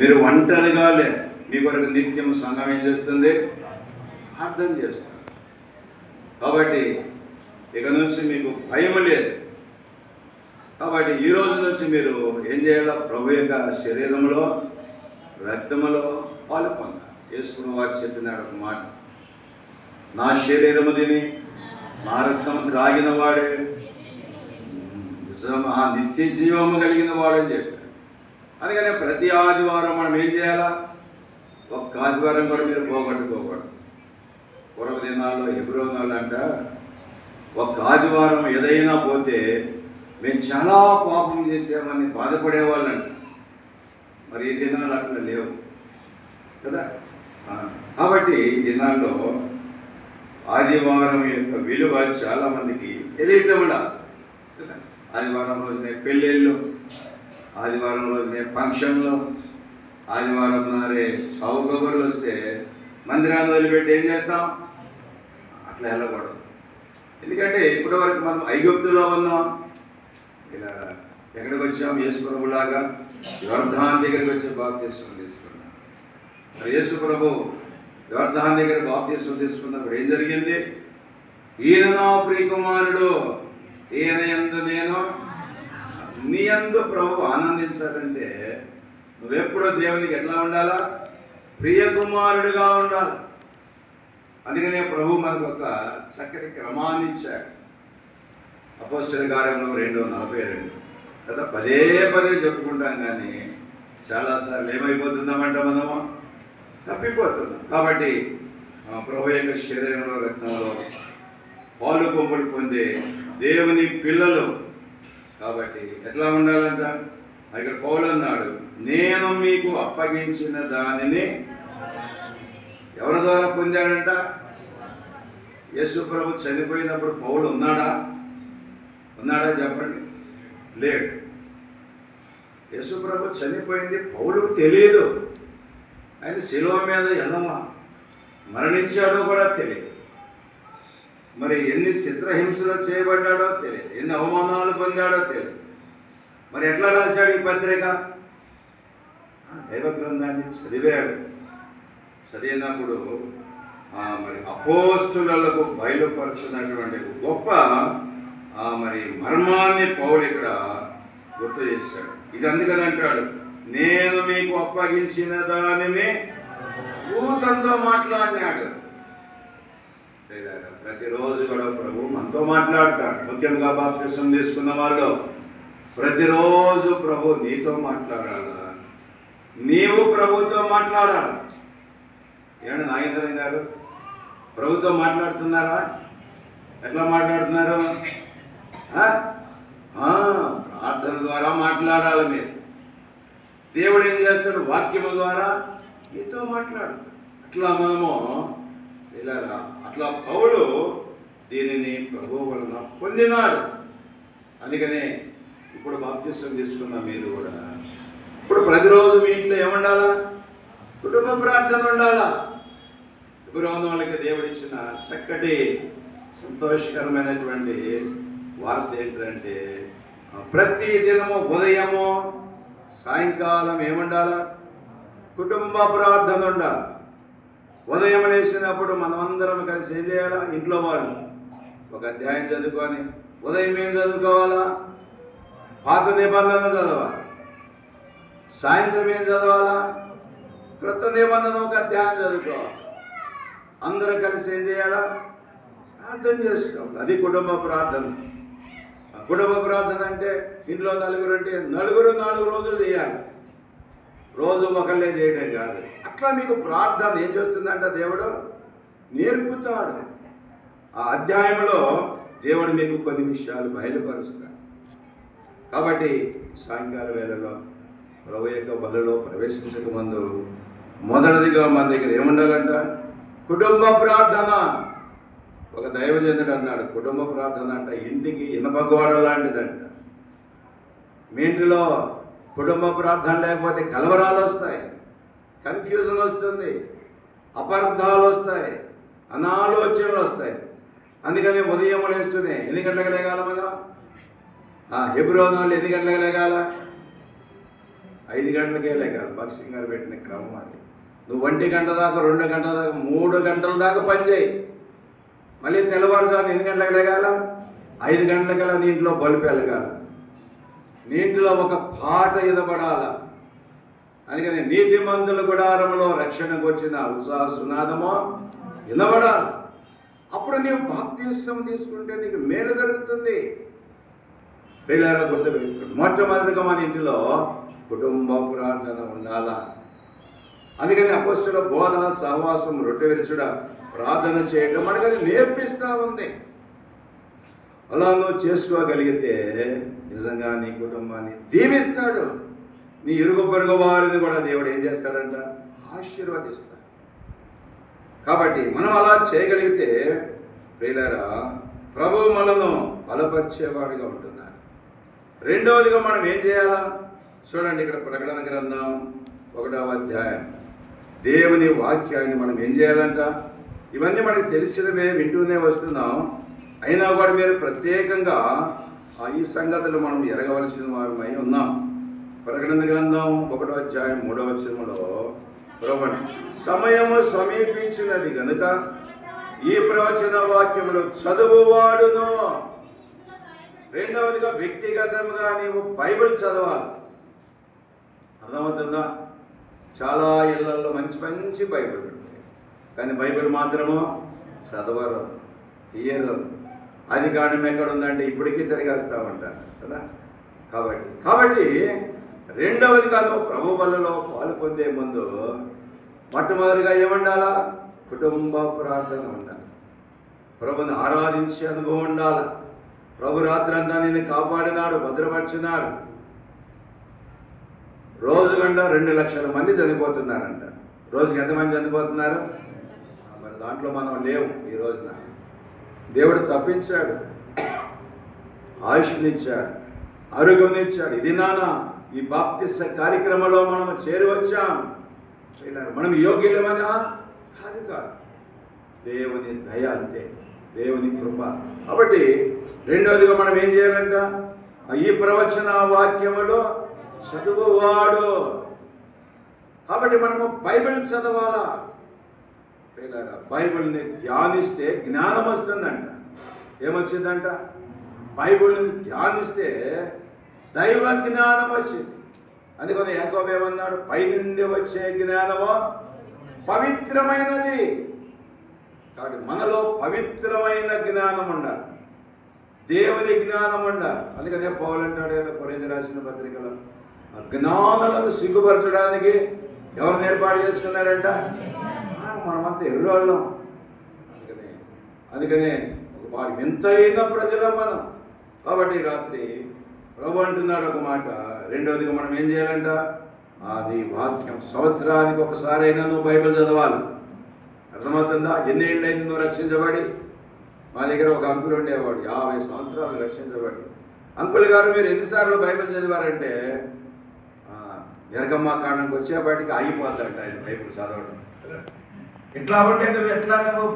మీరు ఒంటరిగా లేదు. మీ కొరకు నిత్యం సంఘం ఏం చేస్తుంది? ప్రార్థన చేస్తుంది. కాబట్టి ఇక నుంచి మీకు భయం లేదు. కాబట్టి ఈ రోజు నుంచి మీరు ఏం చేయాలో? ప్రభు యొక్క శరీరంలో రక్తములో పాలు పొందాలి. యేసుకున్న వారు చెప్పినాడు ఒక మాట, నా శరీరము తిని నా రక్తము త్రాగిన వాడే నిత్య జీవము కలిగిన వాడని చెప్పాడు. అందుకనే ప్రతి ఆదివారం మనం ఏం చేయాలా? ఒక్క ఆదివారం కూడా మీరు పోగొట్టుకోకూడదు. పూర్వ దినాల్లో హెబ్రోనాలు అంట, ఒక్క ఆదివారం ఏదైనా పోతే మేము చాలా పాపం చేసామని బాధపడేవాళ్ళంట. మరి ఈ దినాలు అట్లా లేవు కదా. కాబట్టి ఈ దినాల్లో ఆదివారం యొక్క విలువ చాలామందికి తెలియటం కూడా కదా. ఆదివారం రోజునే పెళ్ళిళ్ళు, ఆదివారం రోజునే ఫంక్షన్లు, ఆదివారం నారే చావు కబుర్లు వస్తే మందిరాన్ని వదిలిపెట్టి ఏం చేస్తాం? అట్లా వెళ్ళకూడదు. ఎందుకంటే ఇప్పటి వరకు మనం ఐగుప్తులో ఉన్నాం, ఇలా ఎక్కడికి వచ్చాం? యేసు ప్రభులాగా యోర్దాను దగ్గరికి వచ్చి బాప్తిస్మం తీసుకున్నాం. మరి యేసు ప్రభు యోర్దాను దగ్గర బాప్తిస్మం తీసుకున్నప్పుడు ఏం జరిగింది? ఈయన నా ప్రియకుమారుడు, ఈయన యందు నేను, నీ యందు ప్రభు ఆనందించాలంటే నువ్వెప్పుడో దేవునికి ఎట్లా ఉండాలా? ప్రియకుమారుడిగా ఉండాలి. అందుకనే ప్రభు మనకు ఒక చక్కటి క్రమాన్ని ఇచ్చాడు. అపోస్తలుల కార్యములు 2:42 కదా. పదే పదే చెప్పుకుంటాం, కానీ చాలాసార్లు ఏమైపోతుందామంట మనము తప్పిపోతున్నాం. కాబట్టి ప్రభు యొక్క శరీరంలో రక్తంలో పాలు పంపులు పొందే దేవుని పిల్లలు కాబట్టి ఎట్లా ఉండాలంట? ఇక్కడ పౌలు అన్నాడు, నేను మీకు అప్పగించిన దానిని ఎవరి ద్వారా పొందాడంట? యేసు ప్రభు చనిపోయినప్పుడు పౌలు ఉన్నాడా? చెప్పండి. లేడు. యేసు ప్రభు చనిపోయింది పౌలుకు తెలియదు. ఆయన శిలువ మీద ఎలా మరణించాడో కూడా తెలియదు. మరి ఎన్ని చిత్రహింసలు చేయబడ్డాడో తెలియదు, ఎన్ని అవమానాలు పొందాడో తెలియదు. మరి ఎట్లా రాశాడు ఈ పత్రిక? దైవ గ్రంథాన్ని చదివాడు. చదివినప్పుడు మరి అపోస్తులకు బయలుపరుచున్నటువంటి గొప్ప మరి మర్మాన్ని పౌలు ఇక్కడ గుర్తు చేశాడు. ఇది అందుకని అంటాడు, నేను మీకు అప్పగించిన దానిని భూతంతో మాట్లాడినాడు. ప్రతిరోజు కూడా ప్రభు మనతో మాట్లాడతాడు. ముఖ్యంగా బాప్తిసం తీసుకున్న వాళ్ళు ప్రతిరోజు ప్రభు నీతో మాట్లాడాలా, నీవు ప్రభుతో మాట్లాడాలి. ఏమండి నాగేంద్రం గారు, ప్రభుతో మాట్లాడుతున్నారా? ఎట్లా మాట్లాడుతున్నారు? ప్రార్థన ద్వారా మాట్లాడాలి. మీరు దేవుడు ఏం చేస్తాడు? వాక్యము ద్వారా మీతో మాట్లాడు. అట్లా మనము ఇలా అట్లా పౌలు దీనిని ప్రభువు వలన పొందినాడు. అందుకనే ఇప్పుడు బాప్తిసం తీసుకున్న మీరు కూడా ఇప్పుడు ప్రతిరోజు మీ ఇంట్లో ఏముండాలా? కుటుంబ ప్రార్థన ఉండాలా. వాళ్ళకి దేవుడిచ్చిన చక్కటి సంతోషకరమైనటువంటి వార్త ఏంటంటే, ప్రతి దినము ఉదయము సాయంకాలం ఏముండాలా? కుటుంబ ప్రార్థన ఉండాలి. ఉదయం లేచినప్పుడు మనమందరం కలిసి ఏం చేయాలా? ఇంట్లో వాళ్ళు ఒక అధ్యాయం చదువుకొని, ఉదయం ఏం చదువుకోవాలా? పాత నిబంధన చదవాలి. సాయంత్రం ఏం చదవాలా? క్రొత్త నిబంధన ఒక అధ్యాయం చదువుకోవాలి. అందరూ కలిసి ఏం చేయాలా? ప్రార్థన చేసుకోవాలి. అది కుటుంబ ప్రార్థన. కుటుంబ ప్రార్థన అంటే ఇంట్లో నలుగురు అంటే నలుగురు 4 రోజులు చేయాలి. రోజు ఒకళ్ళే చేయడం కాదు. అట్లా మీకు ప్రార్థన ఏం చేస్తుందంట? దేవుడు నేర్పుతాడు. ఆ అధ్యాయంలో దేవుడు మీకు కొన్ని విషయాలు బయలుపరుస్తాడు. కాబట్టి సాయంకాల వేళలో ప్రభు యొక్క బలలో ప్రవేశించక ముందు మొదటిదిగా మన దగ్గర ఏముండాలంట? కుటుంబ ప్రార్థన. ఒక దైవజనుడు అన్నాడు, కుటుంబ ప్రార్థన అంట ఇంటికి ఇనపగోడ లాంటిదంట. మీ ఇంటిలో కుటుంబ ప్రార్థన లేకపోతే కలవరాలు వస్తాయి, కన్ఫ్యూజన్ వస్తుంది, అపార్థాలు వస్తాయి, అనాలోచనలు వస్తాయి. అందుకని ఉదయం లేస్తూనే ఎన్ని గంటలకు లేగాల మనం? హెబ్రోను వాళ్ళు ఎన్ని గంటలకు లేగాల? 5 గంటలకే లేకాలి. భక్సింగ్ గారు పెట్టిన క్రమం అది. నువ్వు 1 గంట దాకా, 2 గంటల దాకా, 3 గంటల దాకా పనిచేయి. మళ్ళీ తెల్లవారుజాము ఎన్ని గంటలకు లేగాల? 5 గంటలకల్లా నీ ఇంట్లో బల్బు వెలగాల, నీ ఇంట్లో ఒక పాట ఎదబడాల. అందుకని నీతిమంతుల గుడారంలో రక్షణకు వచ్చిన ఉత్సాహ సునాదమో వినబడాలి. అప్పుడు నీవు బాప్తిసం తీసుకుంటే నీకు మేలు జరుగుతుంది. పిల్లల గుర్తుపెట్టుకో, మొట్టమొదటిగా మన ఇంటిలో కుటుంబ ప్రార్థన ఉండాలా. అందుకని అపొస్తలుల బోధ, సహవాసం, రొట్టె విరుచుట, ప్రార్థన చేయటం మనకు అది నేర్పిస్తూ ఉంది. అలా నువ్వు చేసుకోగలిగితే నిజంగా నీ కుటుంబాన్ని దీవిస్తాడు. నీ ఇరుగు పొరుగు వారిని కూడా దేవుడు ఏం చేస్తాడంట? ఆశీర్వదిస్తాడు. కాబట్టి మనం అలా చేయగలిగితే ప్రియులారా, ప్రభువు మనను బలపరిచేవాడిగా ఉంటున్నాడు. రెండవదిగా మనం ఏం చేయాలా? చూడండి, ఇక్కడ ప్రకటన గ్రంథం 1వ అధ్యాయం. దేవుని వాక్యాన్ని మనం ఏం చేయాలంట? ఇవన్నీ మనకు తెలిసినవే, వింటూనే వస్తున్నాం. అయినా కూడా మీరు ప్రత్యేకంగా ఈ సంగతులు మనం ఎరగవలసిన వారమై ఉన్నాం. ప్రకటన గ్రంథం 1వ అధ్యాయం 3వ వచనంలో ప్రభువు, సమయము సమీపించినది గనుక ఈ ప్రవచన వాక్యములు చదువువాడును. రెండవదిగా వ్యక్తిగతంగా నీవు బైబిల్ చదవాలి. అర్థమవుతుందా? చాలా ఇళ్లలో మంచి మంచి బైబిల్ ఉంటాయి, కానీ బైబిల్ మాత్రము చదవరు, తీయరు. అది కారణం ఎక్కడ ఉందంటే ఇప్పటికీ తిరిగేస్తూ ఉంటారు కదా. కాబట్టి రెండవదిగా నువ్వు ప్రభు వల్లలో పాలు పొందే ముందు మొట్టమొదటిగా ఏముండాలా? కుటుంబ ప్రార్థన ఉండాలి. ప్రభుని ఆరాధించే అనుభవం ఉండాలి. ప్రభు రాత్రంతా నిన్ను కాపాడినాడు, భద్రపరిచినాడు. రోజు గంట 2 లక్షల మంది చనిపోతున్నారంట. రోజుకి ఎంతమంది చనిపోతున్నారు? మరి దాంట్లో మనం లేవు. ఈ రోజున దేవుడు తప్పించాడు, ఆయుష్నిచ్చాడు, ఆరోగ్యంనిచ్చాడు. ఇది నాన్న ఈ బాప్తిస్మ కార్యక్రమంలో మనం చేరువచ్చాం. మనం యోగ్యులమనా? కాదు. దేవుని దయ అంతే, దేవుని కృప. కాబట్టి రెండవదిగా మనం ఏం చేయాలంట? ఈ ప్రవచన వాక్యములో చదువువాడు. కాబట్టి మనము బైబిల్ చదవాలా. బైబిల్ని ధ్యానిస్తే జ్ఞానం వస్తుందంట. ఏమొచ్చిందంట? బైబిల్ని ధ్యానిస్తే దైవ జ్ఞానం వచ్చింది. అందుకని యాకోబు ఏమన్నాడు? పైనుండి వచ్చే జ్ఞానము పవిత్రమైనది. కాబట్టి మనలో పవిత్రమైన జ్ఞానం ఉండాలి, దేవుని జ్ఞానం ఉండాలి. అందుకనే పౌలు అంటాడు కదా కొరింథీ రాసిన పత్రికలో, జ్ఞానులను సిగ్గుపరచడానికి ఎవరిని ఏర్పాటు చేసుకున్నారంట? మనమంతా ఎర్రోళ్ళం. అందుకనే వారి వింతైన ప్రజలం మనం. కాబట్టి రాత్రి ప్రభు అంటున్నాడు ఒక మాట. రెండవదిగా మనం ఏం చేయాలంట? అది వాక్యం సంవత్సరానికి ఒకసారైనా నువ్వు బైబిల్ చదవాలి. అర్థమవుతుందా? ఎన్ని ఏళ్ళైంది నువ్వు రక్షించబడి? మా దగ్గర ఒక అంకుల్ ఉండేవాడు, 50 సంవత్సరాలు రక్షించబడి. అంకుల్ గారు మీరు ఎన్నిసార్లు బైబిల్ చదివారంటే, ఎరగమ్మ కాండంకి వచ్చేపాటికి ఆగిపోతాడంట ఆయన బైబిల్ చదవడం. ఎట్లా ఉంటే నువ్వు ఎట్లా నువ్వు